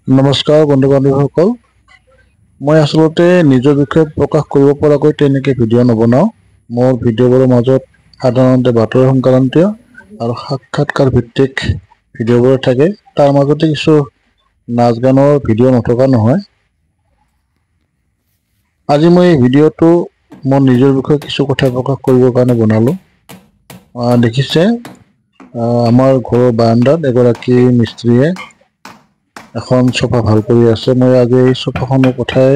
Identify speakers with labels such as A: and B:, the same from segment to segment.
A: নমস্কাৰ বন্ধু বান্ধৱীসকল, মই আচলতে নিজৰ বিষয়ে প্ৰকাশ কৰিব পৰাকৈ তেনেকৈ ভিডিঅ' নবনাওঁ। মোৰ ভিডিঅ'বোৰৰ মাজত সাধাৰণতে বাতৰি সংক্ৰান্তীয় আৰু সাক্ষাৎকাৰ ভিত্তিক ভিডিঅ'বোৰ থাকে। তাৰ মাজতে কিছু নাচ গানৰ ভিডিঅ' নথকা নহয়। আজি মই এই ভিডিঅ'টো মোৰ নিজৰ বিষয়ে কিছু কথা প্ৰকাশ কৰিবৰ কাৰণে বনালোঁ। দেখিছে, আমাৰ ঘৰৰ বাৰান্দাত এগৰাকী মিস্ত্ৰীয়ে এখন চোফা ভাল কৰি আছে। মই আজি এই চোফাখনৰ কথাই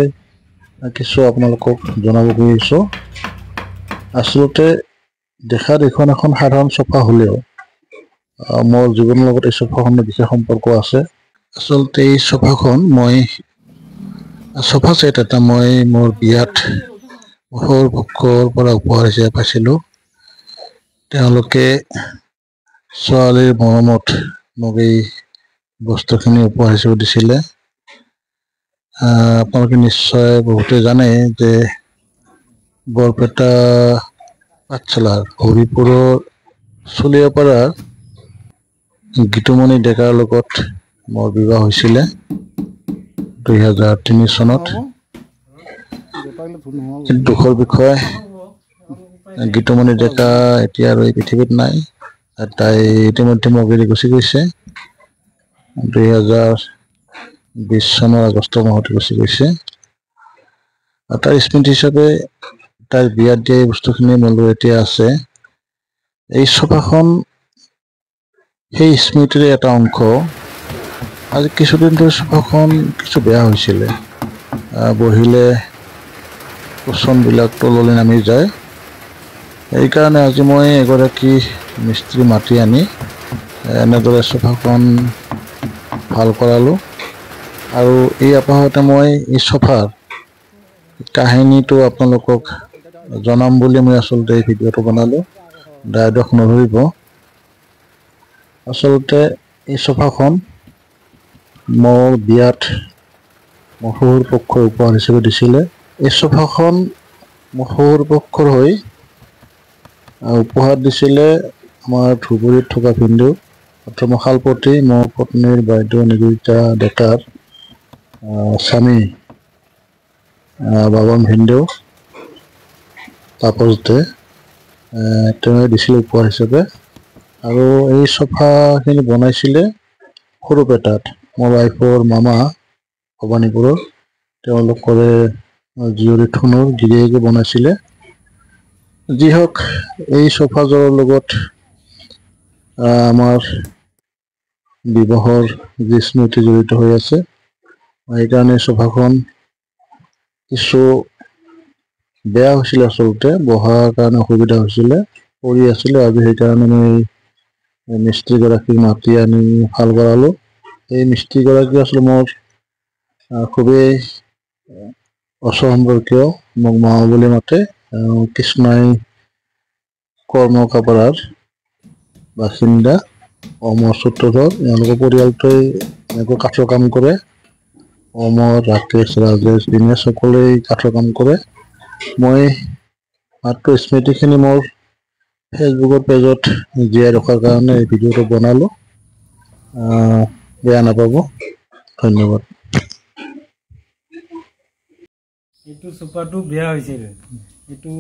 A: কিছু আপোনালোকক জনাব খুজিছোঁ। আচলতে দেখাত এইখন এখন সাধাৰণ চোফা হ'লেও মোৰ জীৱনৰ লগত এই চোফাখনৰ বিশেষ সম্পৰ্ক আছে। আচলতে এই চোফাখন চোফা ছেট এটা মই মোৰ বিয়াত সৌৰ পক্ষৰ পৰা উপহাৰ হিচাপে পাইছিলোঁ। তেওঁলোকে ছোৱালীৰ মৰমত মোক এই বস্তুখিনি উপহাৰ হিচাপে দিছিলে। আপোনালোকে নিশ্চয় বহুতে জানে যে বৰপেটা পাঠশালাৰ হৰিপুৰৰ চলিয়াপাৰাৰ গীতুমণি ডেকাৰ লগত মোৰ বিবাহ হৈছিলে 2003 চনত। দুখৰ বিষয়, গীতুমণি ডেকা এতিয়া আৰু এই পৃথিৱীত নাই। তাই ইতিমধ্যে মোক এৰি গুচি গৈছে। 2020 চনৰ আগষ্ট মাহতে গুচি গৈছে। তাৰ স্মৃতি হিচাপে তাইৰ বিয়াত দিয়া এই বস্তুখিনি মোৰ এতিয়া আছে। এই চোফাখন সেই স্মৃতিৰে এটা অংশ। আজি কিছুদিন ধৰি চোফাখন কিছু বেয়া হৈছিলে। বহিলে কুচনবিলাক তললৈ নামি যায়। সেইকাৰণে আজি মই এগৰাকী মিস্ত্ৰী মাতি আনি এনেদৰে চোফাখন ভাল কৰালোঁ। আৰু এই আপাহতে মই এই চোফাৰ কাহিনীটো আপোনালোকক জনাম বুলি মই আচলতে এই ভিডিঅ'টো বনালোঁ। দায় দোষ নধৰিব। আচলতে এই চোফাখন মোৰ বিয়াত মোৰ শহুৰ পক্ষই উপহাৰ হিচাপে দিছিলে। এই চোফাখন মোৰ শহুৰ পক্ষৰ হৈ উপহাৰ দিছিলে আমাৰ ধুবুৰীত থকা ভিনদেউ অৰ্থাৎ শালপতি মোৰ পত্নীৰ বাইদেউ নিবেদিতা ডেকাৰ স্বামী বাবন ভিনদেউ তাপসদে তেওঁ দিছিলে উপহাৰ হিচাপে। আৰু এই চোফাখিনি বনাইছিলে সৰুপেটাত মোৰ ৱাইফৰ মামা ভৱানীপুৰৰ, তেওঁলোকৰে জীয়ৰী থুনুৰ গিৰিয়েকে বনাইছিলে। যি হওক, এই চোফাযোৰৰ লগত আমাৰ বিবাহৰ যি স্মৃতি জড়িত হৈ আছে। সেইকাৰণে চোফাখন কিছু বেয়া হৈছিলে। আচলতে বহাৰ কাৰণে অসুবিধা হৈছিলে, পৰি আছিলে। আজি সেইকাৰণে মই মিস্ত্ৰীগৰাকীক মাতি আনি ভাল কৰালোঁ। এই মিস্ত্ৰীগৰাকী আচলতে মোৰ খুবেই ওচৰ সম্পৰ্কীয়, মোক মামা বুলি মাতে। কৃষ্ণাই কৰ্মকাপাৰাৰ বাসিন্দা, অমৰ সূত্ৰধৰ। এওঁলোকৰ পৰিয়ালটোৱে এনেকৈ কাঠৰ কাম কৰে। অমৰ, ৰাকেশ, ৰাজেশ, দিনেশ সকলোৱে কাঠৰ কাম কৰে। মই মাত্ৰ স্মৃতিখিনি মোৰ ফেচবুকৰ পেজত জীয়াই ৰখাৰ কাৰণে এই ভিডিঅ'টো বনালোঁ। বেয়া নাপাব, ধন্যবাদ।
B: এইটো চোফাটো বেয়া হৈছিল। এইটো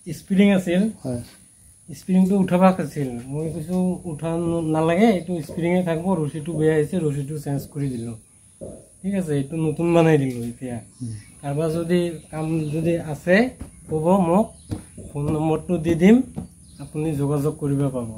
B: স্প্ৰিং আছিল, স্প্ৰিংটো উঠাব আছিল। মই কৈছোঁ উঠাব নালাগে, এইটো স্প্ৰিঙে থাকিব। ৰছীটো বেয়া হৈছে, ৰছীটো চেঞ্জ কৰি দিলোঁ। ঠিক আছে, এইটো নতুন বনাই দিলোঁ। এতিয়া কাৰোবাৰ যদি কাম যদি আছে ক'ব, মোক ফোন নম্বৰটো দি দিম, আপুনি যোগাযোগ কৰিব পাব।